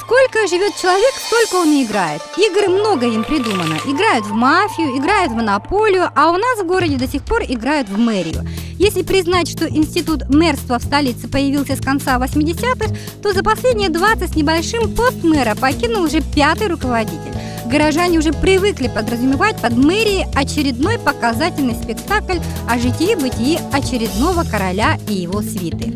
Сколько живет человек, столько он и играет. Игр много им придумано. Играют в мафию, играют в монополию, а у нас в городе до сих пор играют в мэрию. Если признать, что институт мэрства в столице появился с конца 80-х, то за последние 20 с небольшим пост мэра покинул уже 5-й руководитель. Горожане уже привыкли подразумевать под мэрией очередной показательный спектакль о житии-бытии очередного короля и его свиты.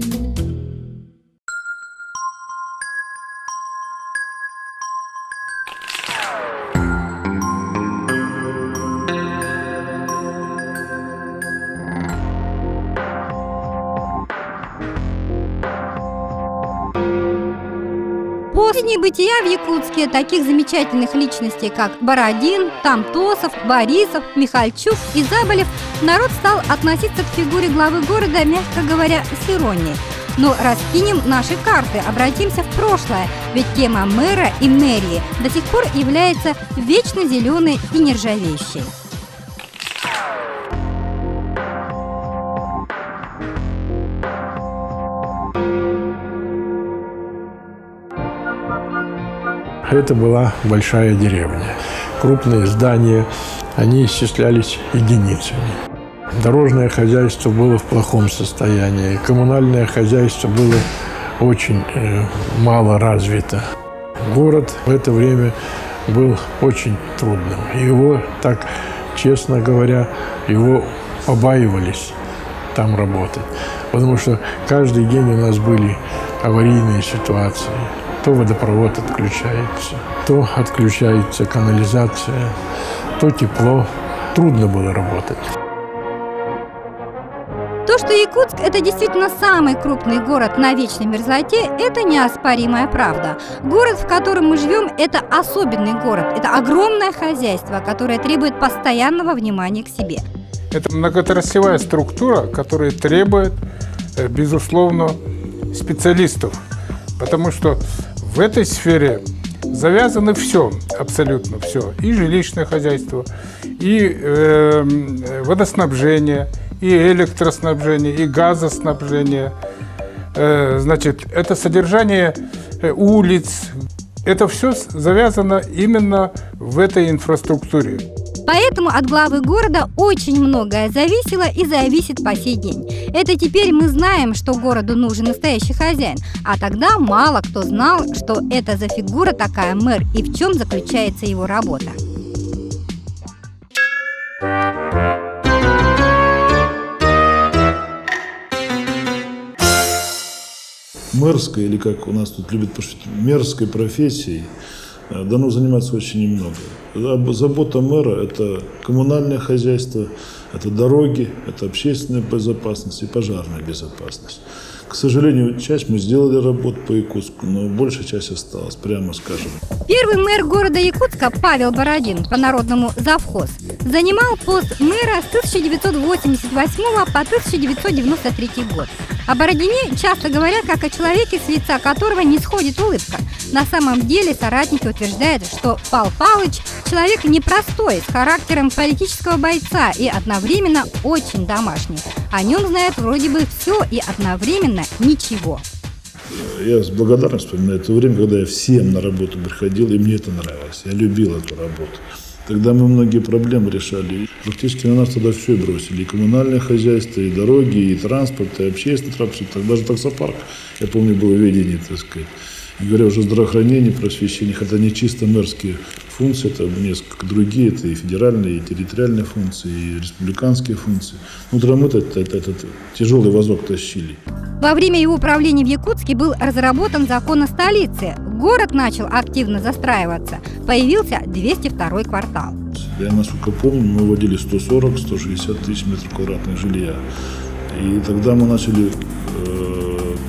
После бытия в Якутске таких замечательных личностей, как Бородин, Тамтосов, Борисов, Михальчук и Заболев, народ стал относиться к фигуре главы города, мягко говоря, с иронией. Но раскинем наши карты, обратимся в прошлое, ведь тема мэра и мэрии до сих пор является вечно зеленой и нержавеющей. Это была большая деревня. Крупные здания, они исчислялись единицами. Дорожное хозяйство было в плохом состоянии. Коммунальное хозяйство было очень мало развито. Город в это время был очень трудным. Его, так честно говоря, его побаивались там работать. Потому что каждый день у нас были аварийные ситуации. То водопровод отключается, то отключается канализация, то тепло. Трудно было работать. То, что Якутск – это действительно самый крупный город на вечной мерзлоте, это неоспоримая правда. Город, в котором мы живем, это особенный город. Это огромное хозяйство, которое требует постоянного внимания к себе. Это многоотраслевая структура, которая требует, безусловно, специалистов. Потому что в этой сфере завязано все, абсолютно все. И жилищное хозяйство, и водоснабжение, и электроснабжение, и газоснабжение. Значит, это содержание улиц. Это все завязано именно в этой инфраструктуре. Поэтому от главы города очень многое зависело и зависит по сей день. Это теперь мы знаем, что городу нужен настоящий хозяин, а тогда мало кто знал, что это за фигура такая мэр и в чем заключается его работа. Мэрской, или как у нас тут любят пошутить, мэрской профессией дано заниматься очень немного. Забота мэра – это коммунальное хозяйство, это дороги, это общественная безопасность и пожарная безопасность. К сожалению, часть мы сделали работу по Якутску, но большая часть осталась, прямо скажем. Первый мэр города Якутска Павел Бородин, по-народному завхоз, занимал пост мэра с 1988 по 1993 год. О Бородине часто говорят как о человеке, с лица которого не сходит улыбка. На самом деле соратники утверждают, что Пал Палыч – человек непростой, с характером политического бойца и одновременно очень домашний. О нем знают вроде бы все и одновременно ничего. Я с благодарностью вспоминаю то время, когда я всем на работу приходил, и мне это нравилось. Я любил эту работу. Тогда мы многие проблемы решали. Практически на нас тогда все бросили. И коммунальное хозяйство, и дороги, и транспорт, и общественный транспорт. Даже таксопарк, я помню, был в ведении, так сказать. И говоря уже о здравоохранении, просвещении, это не чисто мэрские функции, это несколько другие, это и федеральные, и территориальные функции, и республиканские функции. Утром мы этот тяжелый вазок тащили. Во время его правления в Якутске был разработан закон о столице. Город начал активно застраиваться. Появился 202-й квартал. Я, насколько помню, мы вводили 140-160 тысяч метров квадратных жилья. И тогда мы начали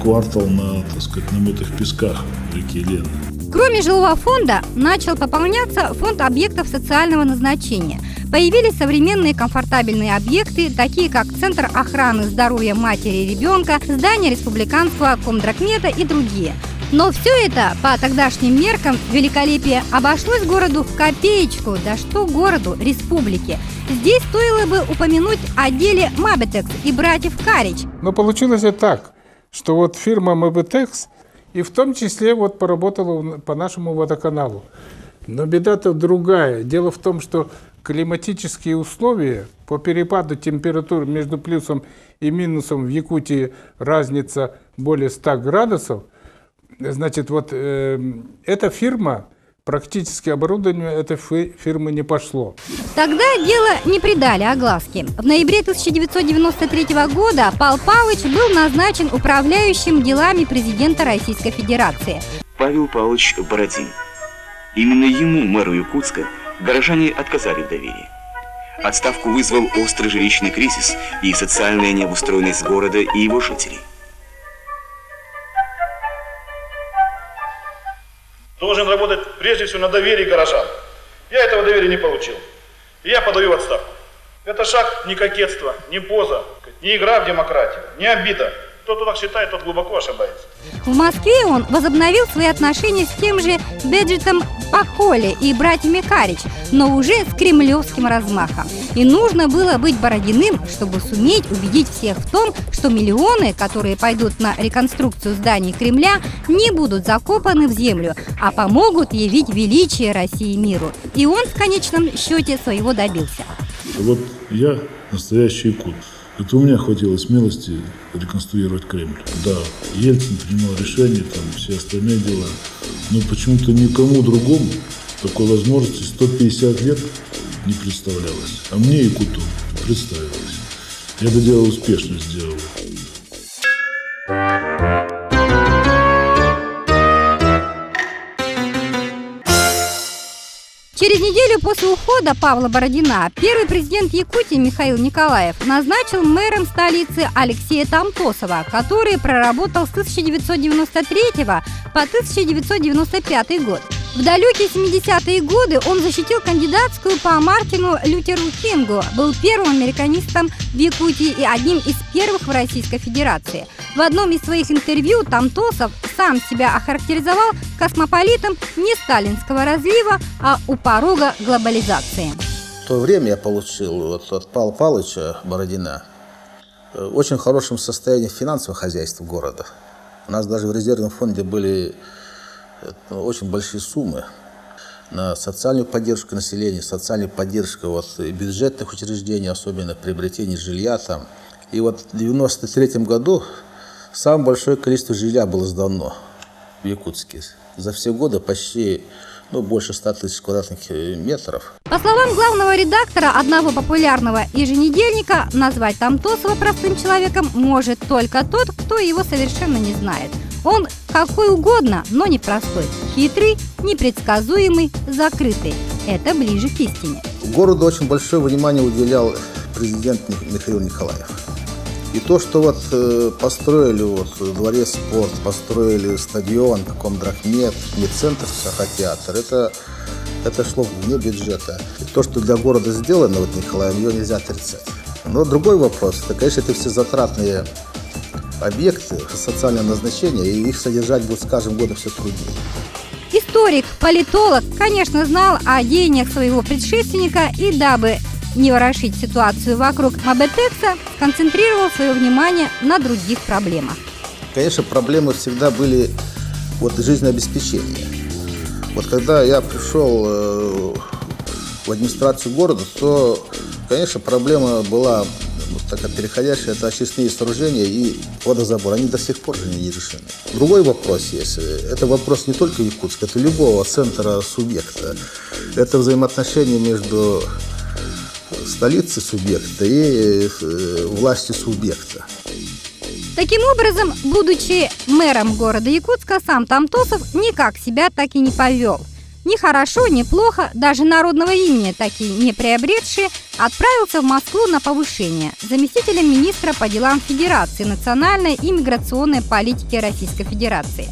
квартал на, так сказать, намытых песках реки Лены. Кроме жилого фонда, начал пополняться фонд объектов социального назначения. Появились современные комфортабельные объекты, такие как Центр охраны здоровья матери и ребенка, здание Республиканского комдракмета и другие. Но все это по тогдашним меркам великолепие обошлось городу в копеечку, да что городу, республике. Здесь стоило бы упомянуть о деле Мабетекс и братьев Карич. Но получилось и так, что вот фирма Мабетекс И в том числе вот поработала по нашему водоканалу. Но беда-то другая. Дело в том, что климатические условия по перепаду температур между плюсом и минусом в Якутии разница более 100 градусов. Значит, вот эта фирма, практически оборудование этой фирмы не пошло. Тогда дело не придали огласки. В ноябре 1993 года Павел Павлович был назначен управляющим делами президента Российской Федерации. Павел Павлович Бородин. Именно ему, мэру Якутска, горожане отказали в доверии. Отставку вызвал острый жилищный кризис и социальная необустроенность города и его жителей. Должен работать прежде всего на доверии горожан. Я этого доверия не получил. И я подаю в отставку. Это шаг не кокетство, не поза, не игра в демократию, не обида. Кто так считает, тот глубоко ошибается. В Москве он возобновил свои отношения с тем же Беджитом Пахоли и братьями Карич, но уже с кремлевским размахом. И нужно было быть Бородиным, чтобы суметь убедить всех в том, что миллионы, которые пойдут на реконструкцию зданий Кремля, не будут закопаны в землю, а помогут явить величие России миру. И он в конечном счете своего добился. Вот я настоящий якут. Это у меня хватило смелости реконструировать Кремль. Да, Ельцин принимал решения, там все остальные дела. Но почему-то никому другому такой возможности 150 лет не представлялось. А мне, якуту, представилось. Я это дело успешно сделал. Через неделю после ухода Павла Бородина первый президент Якутии Михаил Николаев назначил мэром столицы Алексея Тамтосова, который проработал с 1993 по 1995 год. В далекие 70-е годы он защитил кандидатскую по Мартину Лютеру Кингу, был первым американистом в Якутии и одним из первых в Российской Федерации. В одном из своих интервью Тамтосов сам себя охарактеризовал космополитом не сталинского разлива, а у порога глобализации. В то время я получил от Павла Павловича Бородина в очень хорошем состоянии финансового хозяйства города. У нас даже в резервном фонде были очень большие суммы на социальную поддержку населения, социальную поддержку бюджетных учреждений, особенно приобретение жилья там. И вот в 1993 году самое большое количество жилья было сдано в Якутске. За все годы почти больше 100 тысяч квадратных метров. По словам главного редактора одного популярного еженедельника, назвать Тамтосова простым человеком может только тот, кто его совершенно не знает. Он какой угодно, но не простой, хитрый, непредсказуемый, закрытый. Это ближе к истине. Городу очень большое внимание уделял президент Михаил Николаев. И то, что построили дворец спорта, построили стадион, Комдрахмет, медцентр, Сахатеатр, это шло вне бюджета. И то, что для города сделано Николаем, ее нельзя отрицать. Но другой вопрос, это, конечно, это все затратные объекты социального назначения, и их содержать будет с каждым годом все труднее. Историк, политолог, конечно, знал о деяниях своего предшественника и, дабы не ворошить ситуацию вокруг МАБЭТЭКСа, сконцентрировал свое внимание на других проблемах. Конечно, проблемы всегда были жизнеобеспечения. Когда я пришел в администрацию города, то, конечно, проблема была такая переходящая, это очистные сооружения и водозабор. Они до сих пор же не решены. Другой вопрос есть. Это вопрос не только Якутска, это любого центра субъекта. Это взаимоотношения между столицей субъекта и властью субъекта. Таким образом, будучи мэром города Якутска, сам Тамтосов никак себя так и не повел. Ни хорошо, ни плохо, даже народного имени так и не приобретший, отправился в Москву на повышение заместителем министра по делам Федерации национальной и миграционной политики Российской Федерации.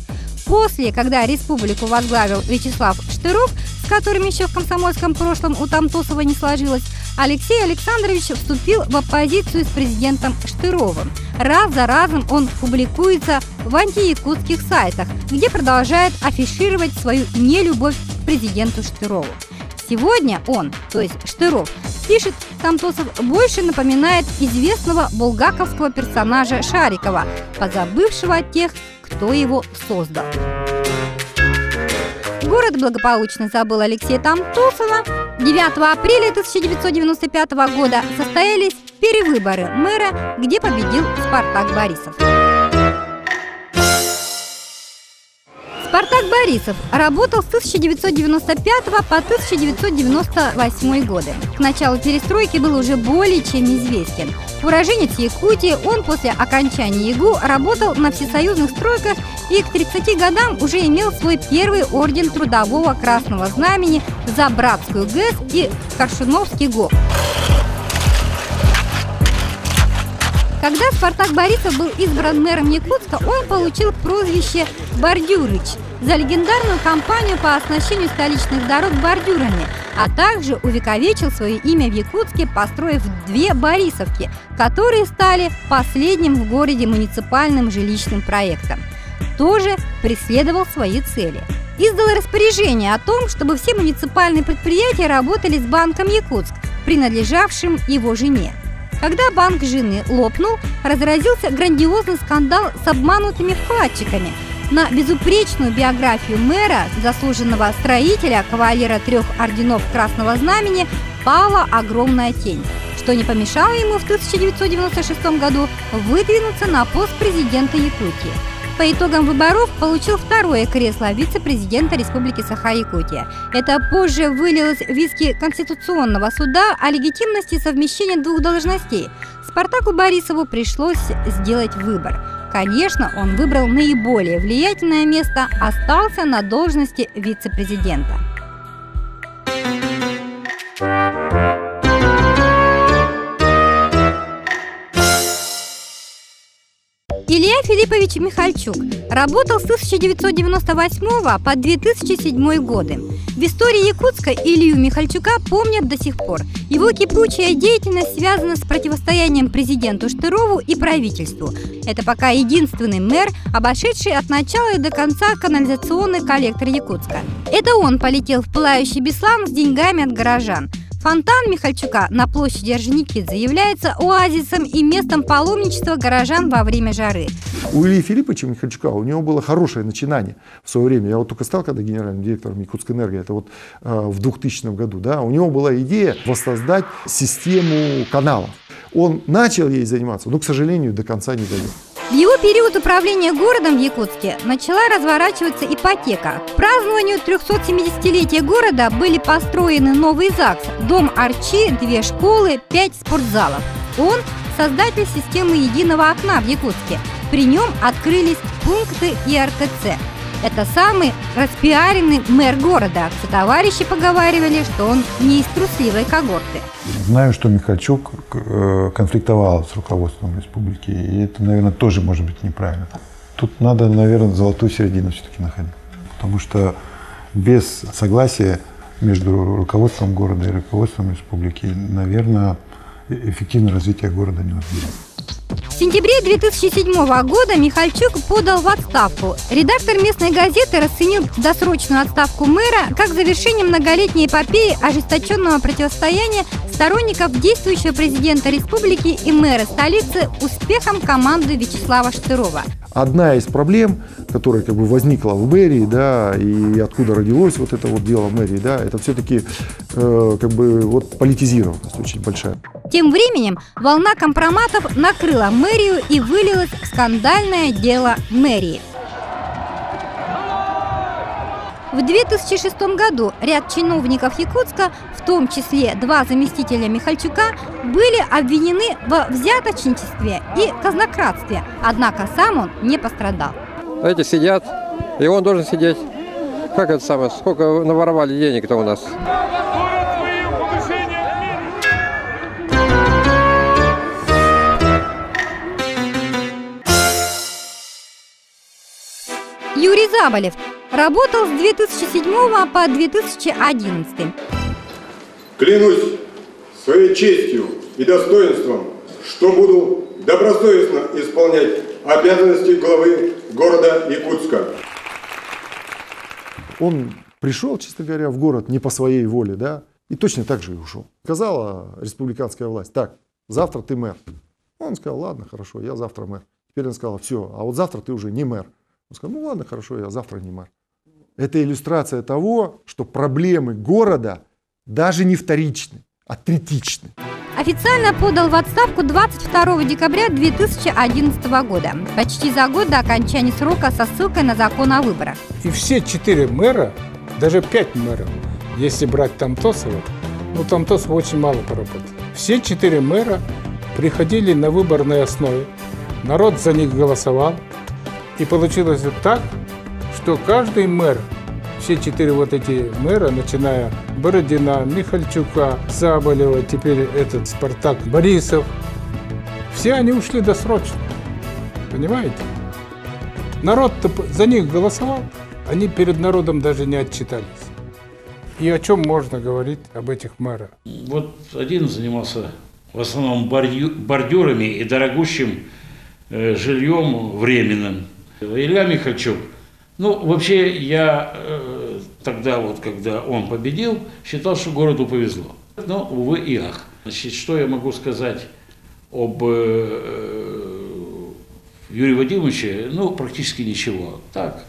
После, когда республику возглавил Вячеслав Штыров, с которым еще в комсомольском прошлом у Тамтосова не сложилось, Алексей Александрович вступил в оппозицию с президентом Штыровым. Раз за разом он публикуется в антиякутских сайтах, где продолжает афишировать свою нелюбовь к президенту Штырову. Сегодня он, то есть Штыров, Пишет Камтосов, больше напоминает известного булгаковского персонажа Шарикова, позабывшего о тех, кто его создал. Город благополучно забыл Алексея Камтосова. 9 апреля 1995 года состоялись перевыборы мэра, где победил Спартак Борисов. Спартак Борисов работал с 1995 по 1998 годы. К началу перестройки был уже более чем известен. Уроженец Якутии, он после окончания ЕГУ работал на всесоюзных стройках и к 30 годам уже имел свой первый орден Трудового Красного Знамени за Братскую ГЭС и Коршуновский ГОК. Когда Спартак Борисов был избран мэром Якутска, он получил прозвище «Бордюрыч» за легендарную кампанию по оснащению столичных дорог бордюрами, а также увековечил свое имя в Якутске, построив 2 Борисовки, которые стали последним в городе муниципальным жилищным проектом. Тоже преследовал свои цели. Издал распоряжение о том, чтобы все муниципальные предприятия работали с банком «Якутск», принадлежавшим его жене. Когда банк жены лопнул, разразился грандиозный скандал с обманутыми вкладчиками. На безупречную биографию мэра, заслуженного строителя, кавалера 3 орденов Красного Знамени, пала огромная тень, что не помешало ему в 1996 году выдвинуться на пост президента Якутии. По итогам выборов получил 2-е кресло вице-президента Республики Саха-Якутия. Это позже вылилось в иски Конституционного суда о легитимности совмещения 2 должностей. Спартаку Борисову пришлось сделать выбор. Конечно, он выбрал наиболее влиятельное место, остался на должности вице-президента. Илья Филиппович Михальчук работал с 1998 по 2007 годы. В истории Якутска Илью Михальчука помнят до сих пор. Его кипучая деятельность связана с противостоянием президенту Штырову и правительству. Это пока единственный мэр, обошедший от начала и до конца канализационный коллектор Якутска. Это он полетел в пылающий Беслан с деньгами от горожан. Фонтан Михальчука на площади Орджоникидзе является оазисом и местом паломничества горожан во время жары. У Ильи Филипповича Михальчука, у него было хорошее начинание в свое время. Я вот только стал когда генеральным директором Якутской-энерго, это вот в 2000 году, да, у него была идея воссоздать систему каналов. Он начал ей заниматься, но, к сожалению, до конца не довел. В его период управления городом в Якутске начала разворачиваться ипотека. К празднованию 370-летия города были построены новый ЗАГС, дом Арчи, 2 школы, 5 спортзалов. Он – создатель системы единого окна в Якутске. При нем открылись пункты ИРТЦ. Это самый распиаренный мэр города. Все товарищи поговаривали, что он не из трусливой когорты. Знаю, что Михальчук конфликтовал с руководством республики, и это, наверное, тоже может быть неправильно. Тут надо, наверное, золотую середину все-таки находить, потому что без согласия между руководством города и руководством республики, наверное, эффективное развитие города невозможно. В сентябре 2007 года Михальчук подал в отставку. Редактор местной газеты расценил досрочную отставку мэра как завершение многолетней эпопеи ожесточенного противостояния сторонников действующего президента республики и мэра столицы успехом команды Вячеслава Штырова. Одна из проблем, которая как бы возникла в мэрии, да, и откуда родилось вот это вот дело в мэрии, да, это все-таки как бы вот политизированность очень большая. Тем временем волна компроматов накрыла мэрию и вылилось в скандальное дело мэрии. В 2006 году ряд чиновников Якутска, в том числе 2 заместителя Михальчука, были обвинены во взяточничестве и казнократстве, однако сам он не пострадал. Эти сидят, и он должен сидеть. Как это самое, сколько наворовали денег-то у нас? Юрий Заболев работал с 2007 по 2011. Клянусь своей честью и достоинством, что буду добросовестно исполнять обязанности главы города Якутска. Он пришел, честно говоря, в город не по своей воле, да. И точно так же и ушел. Сказала республиканская власть: так, завтра ты мэр. Он сказал: ладно, хорошо, я завтра мэр. Теперь он сказал: все, а вот завтра ты уже не мэр. Он сказал: ну ладно, хорошо, я завтра не мэр. Это иллюстрация того, что проблемы города даже не вторичны, а третичны. Официально подал в отставку 22 декабря 2011 года, почти за год до окончания срока со ссылкой на закон о выборах. И все 4 мэра, даже 5 мэров, если брать Томтосова, ну Томтосов очень мало поработал. Все 4 мэра приходили на выборной основе, народ за них голосовал, и получилось так, что каждый мэр, все 4 вот эти мэра, начиная Бородина, Михальчука, Заболева, теперь этот Спартак, Борисов, все они ушли досрочно. Понимаете? Народ-то за них голосовал, они перед народом даже не отчитались. И о чем можно говорить об этих мэрах? Вот один занимался в основном бордюрами и дорогущим жильем временным. Илья Михальчук. Ну, вообще, я тогда, вот, когда он победил, считал, что городу повезло. Но, увы и ах. Значит, что я могу сказать об Юрии Вадимовиче? Ну, практически ничего. Так,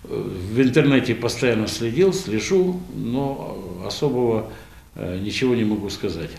в интернете постоянно слежу, но особого ничего не могу сказать.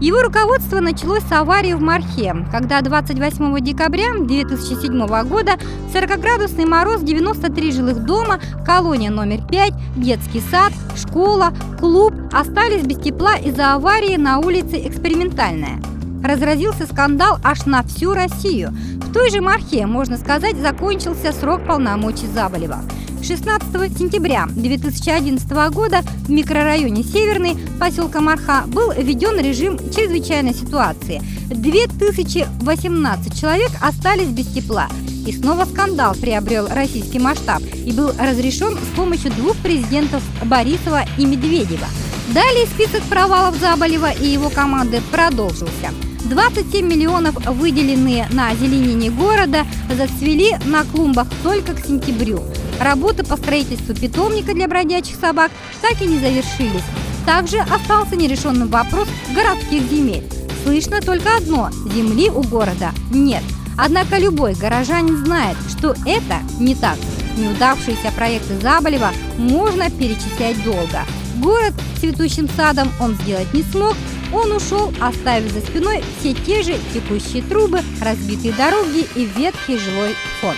Его руководство началось с аварии в Мархе, когда 28 декабря 2007 года 40-градусный мороз, 93 жилых дома, колония номер 5, детский сад, школа, клуб остались без тепла из-за аварии на улице Экспериментальная. Разразился скандал аж на всю Россию. В той же Мархе, можно сказать, закончился срок полномочий Заболева. 16 сентября 2011 года в микрорайоне Северный поселка Марха был введен режим чрезвычайной ситуации. 2018 человек остались без тепла. И снова скандал приобрел российский масштаб и был разрешен с помощью 2 президентов Борисова и Медведева. Далее список провалов Заболева и его команды продолжился. 27 миллионов, выделенные на озеленение города, зацвели на клумбах только к сентябрю. Работы по строительству питомника для бродячих собак так и не завершились. Также остался нерешенным вопрос городских земель. Слышно только одно – земли у города нет. Однако любой горожанин знает, что это не так. Неудавшиеся проекты Заболева можно перечислять долго. Город цветущим садом он сделать не смог. Он ушел, оставив за спиной все те же текущие трубы, разбитые дороги и ветхий жилой фонд.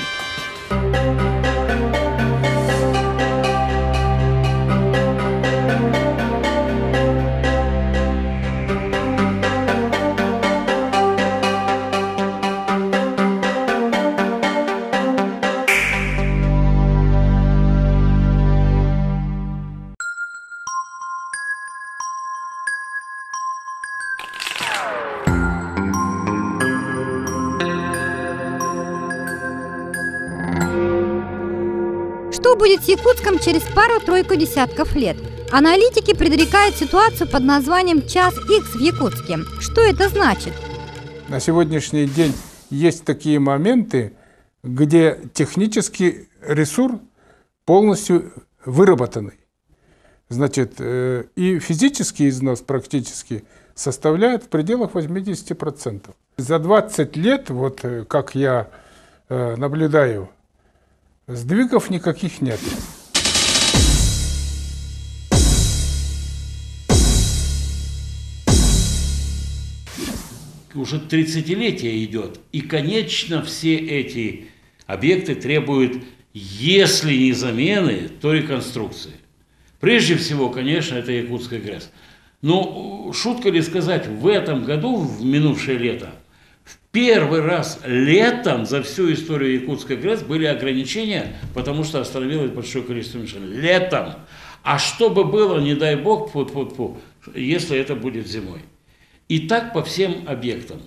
Что будет с Якутском через пару-тройку десятков лет? Аналитики предрекают ситуацию под названием «Час Х» в Якутске. Что это значит? На сегодняшний день есть такие моменты, где технический ресурс полностью выработанный. Значит, и физический износ практически составляет в пределах 80%. За 20 лет, вот как я наблюдаю, сдвигов никаких нет. Уже 30-летие идет, и, конечно, все эти объекты требуют, если не замены, то реконструкции. Прежде всего, конечно, это Якутская ГРЭС. Но шутка ли сказать, в этом году, в минувшее лето, в первый раз летом за всю историю Якутской ГРЭС были ограничения, потому что остановилось большое количество машин. Летом. А что бы было, не дай бог, если это будет зимой. И так по всем объектам.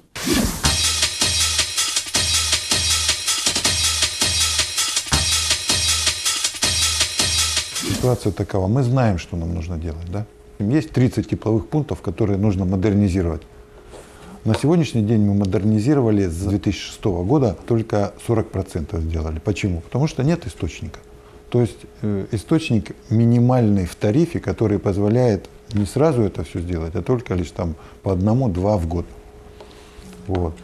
Ситуация такова. Мы знаем, что нам нужно делать. Да? Есть 30 тепловых пунктов, которые нужно модернизировать. На сегодняшний день мы модернизировали с 2006 года только 40% сделали. Почему? Потому что нет источника. То есть источник минимальный в тарифе, который позволяет не сразу это все сделать, а только лишь там по 1-2 в год. Вот.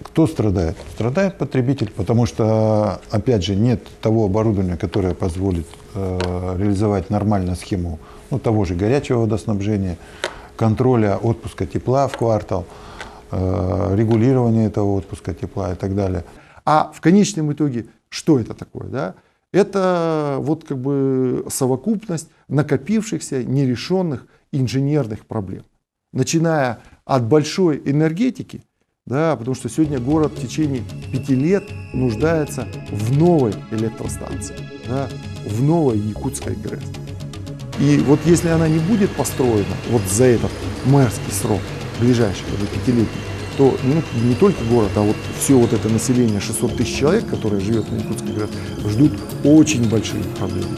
Кто страдает? Страдает потребитель, потому что, опять же, нет того оборудования, которое позволит реализовать нормально схему того же горячего водоснабжения, контроля отпуска тепла в квартал, регулирования этого отпуска тепла и так далее. А в конечном итоге, что это такое? Да? Это вот как бы совокупность накопившихся нерешенных инженерных проблем. Начиная от большой энергетики, да, потому что сегодня город в течение 5 лет нуждается в новой электростанции, да, в новой Якутской ГРЭС. И вот если она не будет построена вот за этот мэрский срок, ближайший, 5-летний, то не только город, а вот все вот это население, 600 тысяч человек, которое живет на Якутской ГРЭС, ждут очень большие проблемы.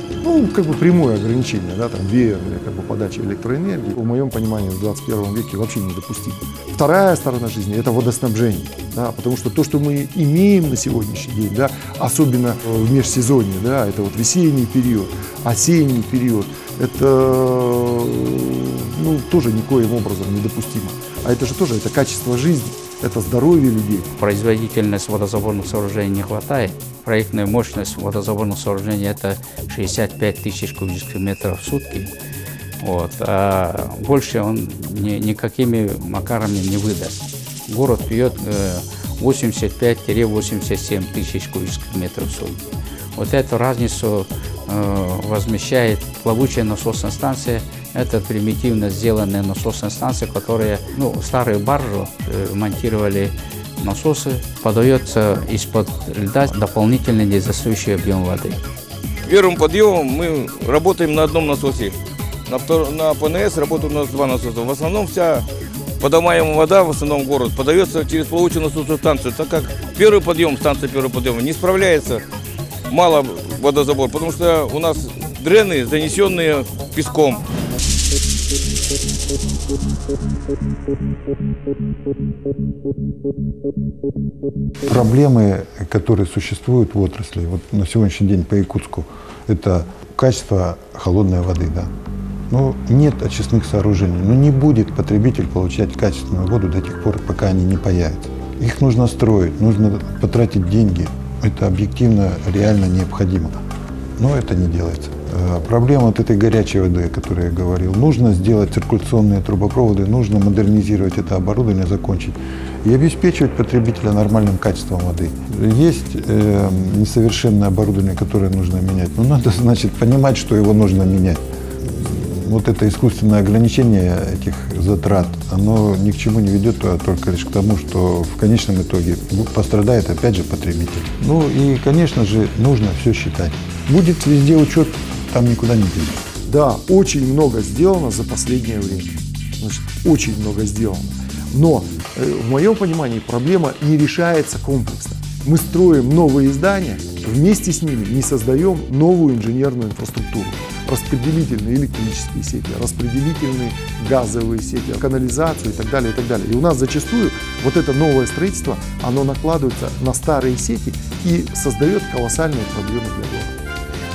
Как бы прямое ограничение, да, там, веерная как бы подача электроэнергии, в моем понимании, в 21 веке вообще недопустимо. Вторая сторона жизни – это водоснабжение, да, потому что то, что мы имеем на сегодняшний день, да, особенно в межсезонье, да, это вот весенний период, осенний период, это тоже никоим образом недопустимо. А это же тоже это качество жизни, это здоровье людей. Производительность водозаборных сооружений не хватает. Проектная мощность водозаборных сооружений – это 65 тысяч кубических метров в сутки. Вот. А больше он никакими макарами не выдаст. Город пьет 85-87 тысяч кубических метров в сутки. Вот эту разницу возмещает плавучая насосная станция. Это примитивно сделанная насосная станция, которая, старые баржи монтировали насосы, подается из-под льда дополнительный недостающий объем воды. Первым подъемом мы работаем на одном насосе. На ПНС работают у нас 2 насоса. В основном вся подаваемая вода, в основном город, подается через плавучую насосную станцию, так как станция первого подъема не справляется, мало водозабор, потому что у нас дрены, занесенные песком. Проблемы, которые существуют в отрасли, вот на сегодняшний день по Якутску, это качество холодной воды, да. Нет очистных сооружений, не будет потребитель получать качественную воду до тех пор, пока они не появятся. Их нужно строить, нужно потратить деньги, это объективно, реально необходимо, но это не делается. Проблема вот этой горячей воды, о которой я говорил, нужно сделать циркуляционные трубопроводы, нужно модернизировать это оборудование, закончить и обеспечивать потребителя нормальным качеством воды. Есть несовершенное оборудование, которое нужно менять, но надо, понимать, что его нужно менять. Вот это искусственное ограничение этих затрат, оно ни к чему не ведет, а только лишь к тому, что в конечном итоге пострадает опять же потребитель. И, конечно же, нужно все считать. Будет везде учет, там никуда не денешь. Да, очень много сделано за последнее время. Очень много сделано. Но, в моем понимании, проблема не решается комплексно. Мы строим новые здания, вместе с ними не создаем новую инженерную инфраструктуру. Распределительные электрические сети, распределительные газовые сети, канализацию и так далее, и так далее. И у нас зачастую вот это новое строительство, оно накладывается на старые сети и создает колоссальные проблемы для города.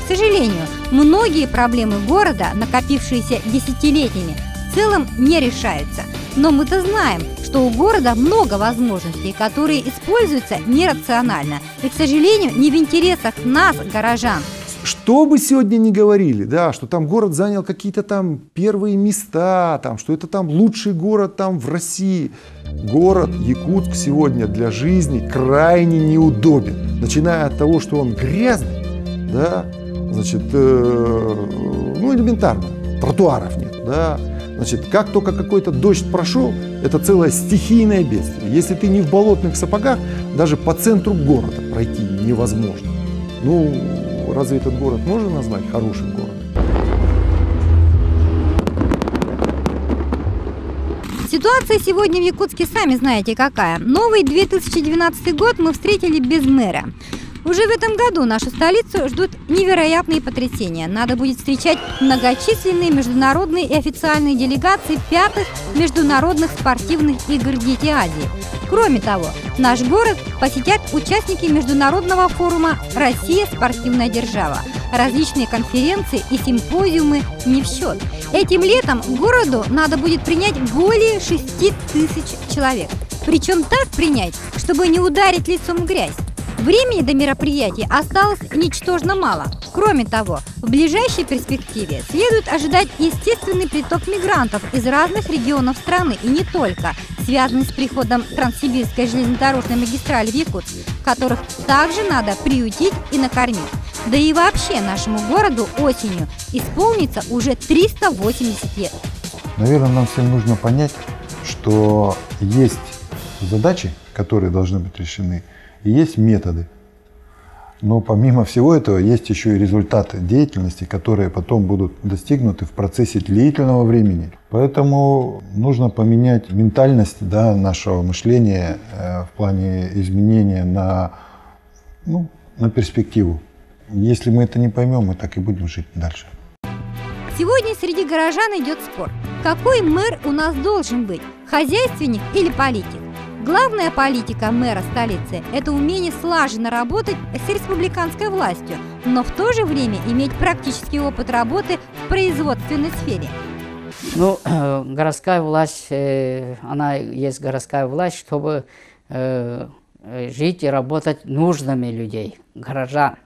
К сожалению, многие проблемы города, накопившиеся десятилетиями, в целом не решаются. Но мы-то знаем, что у города много возможностей, которые используются нерационально. И, к сожалению, не в интересах нас, горожан. Что бы сегодня ни говорили, да, что там город занял какие-то там первые места, там, что это там лучший город там в России. Город Якутск сегодня для жизни крайне неудобен. Начиная от того, что он грязный, да, элементарно, тротуаров нет, да. Как только какой-то дождь прошел, это целое стихийное бедствие. Если ты не в болотных сапогах, даже по центру города пройти невозможно. Разве этот город можно назвать хорошим городом? Ситуация сегодня в Якутске сами знаете какая. Новый 2012 год мы встретили без мэра. Уже в этом году нашу столицу ждут невероятные потрясения. Надо будет встречать многочисленные международные и официальные делегации 5-х международных спортивных игр «Дети Азии». Кроме того, наш город посетят участники международного форума «Россия – спортивная держава». различные конференции и симпозиумы не в счет. Этим летом городу надо будет принять более 6 тысяч человек. Причем так принять, чтобы не ударить лицом в грязь. Времени до мероприятия осталось ничтожно мало. Кроме того, в ближайшей перспективе следует ожидать естественный приток мигрантов из разных регионов страны, и не только, связанный с приходом Транссибирской железнодорожной магистрали в Якутск, которых также надо приютить и накормить. Да и вообще нашему городу осенью исполнится уже 380 лет. Наверное, нам всем нужно понять, что есть задачи, которые должны быть решены, и есть методы. Но помимо всего этого есть еще и результаты деятельности, которые потом будут достигнуты в процессе длительного времени. Поэтому нужно поменять ментальность, да, нашего мышления в плане изменения на перспективу. Если мы это не поймем, мы так и будем жить дальше. Сегодня среди горожан идет спор. Какой мэр у нас должен быть? Хозяйственник или политик? Главная политика мэра столицы – это умение слаженно работать с республиканской властью, но в то же время иметь практический опыт работы в производственной сфере. Ну, городская власть, она есть городская власть, чтобы жить и работать нужными людей, горожан.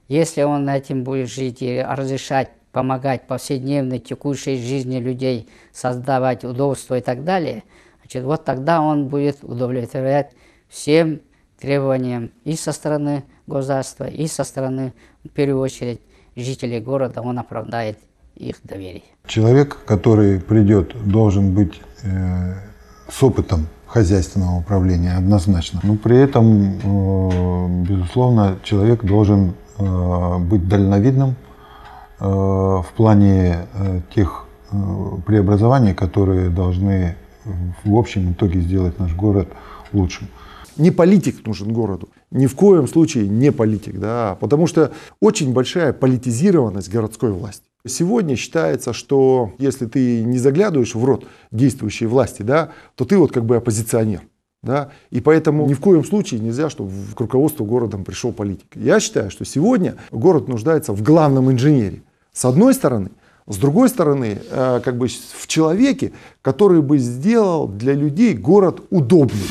Если он этим будет жить и разрешать, помогать повседневной текущей жизни людей, создавать удобства и так далее, значит, вот тогда он будет удовлетворять всем требованиям и со стороны государства, и со стороны, в первую очередь, жителей города, он оправдает их доверие. Человек, который придет, должен быть с опытом хозяйственного управления однозначно. Но при этом, безусловно, человек должен быть дальновидным в плане тех преобразований, которые должны в общем итоге сделать наш город лучшим. Не политик нужен городу, ни в коем случае не политик, да, потому что очень большая политизированность городской власти. Сегодня считается, что если ты не заглядываешь в рот действующей власти, да, то ты вот как бы оппозиционер. Да? И поэтому ни в коем случае нельзя, чтобы к руководству городом пришел политик. Я считаю, что сегодня город нуждается в главном инженере. С одной стороны. С другой стороны, как бы в человеке, который бы сделал для людей город удобнее.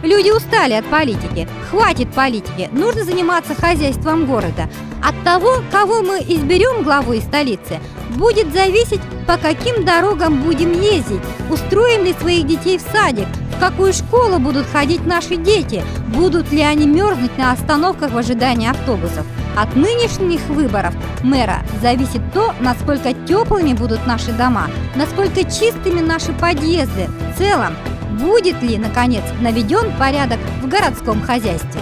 Люди устали от политики. Хватит политики. Нужно заниматься хозяйством города. От того, кого мы изберем главой столицы, будет зависеть, по каким дорогам будем ездить, устроим ли своих детей в садик, в какую школу будут ходить наши дети, будут ли они мерзнуть на остановках в ожидании автобусов. От нынешних выборов мэра зависит то, насколько теплыми будут наши дома, насколько чистыми наши подъезды. В целом, будет ли, наконец, наведен порядок в городском хозяйстве.